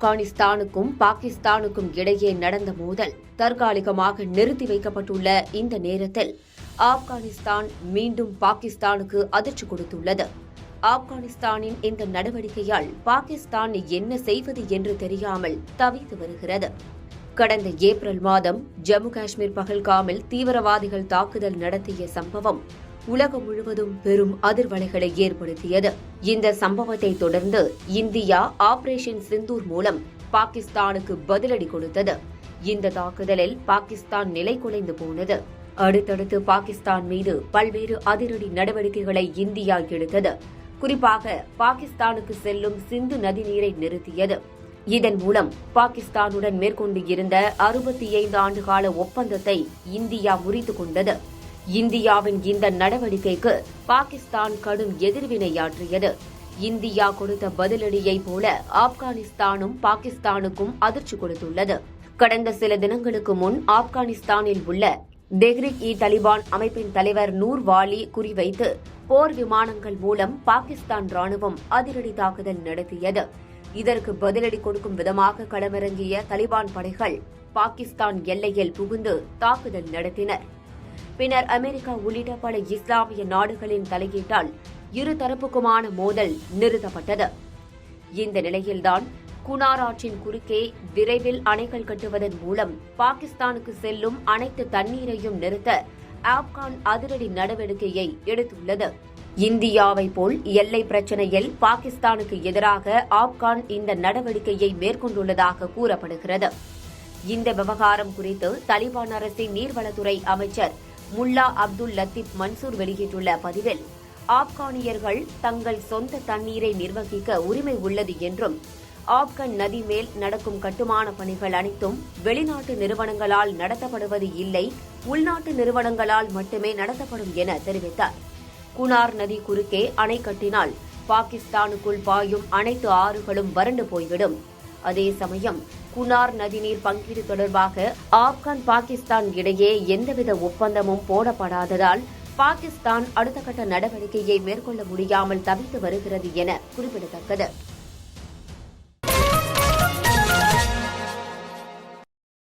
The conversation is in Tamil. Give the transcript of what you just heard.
ஆப்கானிஸ்தானுக்கும் பாகிஸ்தானுக்கும் இடையே நடந்த மோதல் தற்காலிகமாக நிறுத்தி வைக்கப்பட்டுள்ள இந்த நேரத்தில் ஆப்கானிஸ்தான் மீண்டும் பாகிஸ்தானுக்கு அதிர்ச்சி கொடுத்துள்ளது. ஆப்கானிஸ்தானின் இந்த நடவடிக்கையால் பாகிஸ்தான் என்ன செய்வது என்று தெரியாமல் தவித்து வருகிறது. கடந்த ஏப்ரல் மாதம் ஜம்மு காஷ்மீர் பஹல்காமில் தீவிரவாதிகள் தாக்குதல் நடத்திய சம்பவம் உலகம் முழுவதும் பெரும் அதிர்வலைகளை ஏற்படுத்தியது. இந்த சம்பவத்தை தொடர்ந்து இந்தியா ஆபரேஷன் சிந்தூர் மூலம் பாகிஸ்தானுக்கு பதிலடி கொடுத்தது. இந்த தாக்குதலில் பாகிஸ்தான் நிலை குலைந்து போனது. அடுத்தடுத்து பாகிஸ்தான் மீது பல்வேறு அதிரடி நடவடிக்கைகளை இந்தியா எடுத்தது. குறிப்பாக பாகிஸ்தானுக்கு செல்லும் சிந்து நதி நீரை நிறுத்தியது. இதன் மூலம் பாகிஸ்தானுடன் மேற்கொண்டு இருந்த 65 ஆண்டுகால ஒப்பந்தத்தை இந்தியா முறித்துக் கொண்டது. இந்தியாவின் இந்த நடவடிக்கைக்கு பாகிஸ்தான் கடும் எதிர்வினையாற்றியது. இந்தியா கொடுத்த பதிலடியை போல ஆப்கானிஸ்தானும் பாகிஸ்தானுக்கும் அதிர்ச்சி கொடுத்துள்ளது. கடந்த சில தினங்களுக்கு முன் ஆப்கானிஸ்தானில் உள்ள தெஹ்ரிக்-இ-தலிபான் அமைப்பின் தலைவர் நூர் வாலி குறிவைத்து போர் விமானங்கள் மூலம் பாகிஸ்தான் ராணுவம் அதிரடி தாக்குதல் நடத்தியது. இதற்கு பதிலடி கொடுக்கும் விதமாக களமிறங்கிய தலிபான் படைகள் பாகிஸ்தான் எல்லையில் புகுந்து தாக்குதல் நடத்தினர். பின்னர் அமெரிக்கா உள்ளிட்ட பல இஸ்லாமிய நாடுகளின் தலையீட்டால் இருதரப்புக்குமான மோதல் நிறுத்தப்பட்டது. இந்த நிலையில்தான் குனார் ஆற்றின் குறுக்கே விரைவில் அணைகள் கட்டுவதன் மூலம் பாகிஸ்தானுக்கு செல்லும் அனைத்து தண்ணீரையும் நிறுத்த ஆப்கான் அதிரடி நடவடிக்கையை எடுத்துள்ளது. இந்தியாவை போல் எல்லை பிரச்சினையில் பாகிஸ்தானுக்கு எதிராக ஆப்கான் இந்த நடவடிக்கையை மேற்கொண்டுள்ளதாக கூறப்படுகிறது. இந்த விவகாரம் குறித்து தலிபான் அரசின் நீர்வளத்துறை அமைச்சர் முல்லா அப்துல் லத்தீப் மன்சூர் வெளியிட்டுள்ள பதிவில், ஆப்கானியர்கள் தங்கள் சொந்த தண்ணீரை நிர்வகிக்க உரிமை உள்ளது என்றும், ஆப்கன் நதி மேல் நடக்கும் கட்டுமான பணிகள் அனைத்தும் வெளிநாட்டு நிறுவனங்களால் நடத்தப்படுவது இல்லை, உள்நாட்டு நிறுவனங்களால் மட்டுமே நடத்தப்படும் என தெரிவித்தார். குனார் நதி குறுக்கே அணை கட்டினால் பாகிஸ்தானுக்குள் பாயும் அனைத்து ஆறுகளும் வறண்டு போய்விடும். அதே சமயம் குனார் நதிநீர் பங்கீடு தொடர்பாக ஆப்கான் பாகிஸ்தான் இடையே எந்தவித ஒப்பந்தமும் போடப்படாததால் பாகிஸ்தான் அடுத்த கட்ட நடவடிக்கையை மேற்கொள்ள முடியாமல் தவித்து வருகிறது என குறிப்பிடத்தக்கது.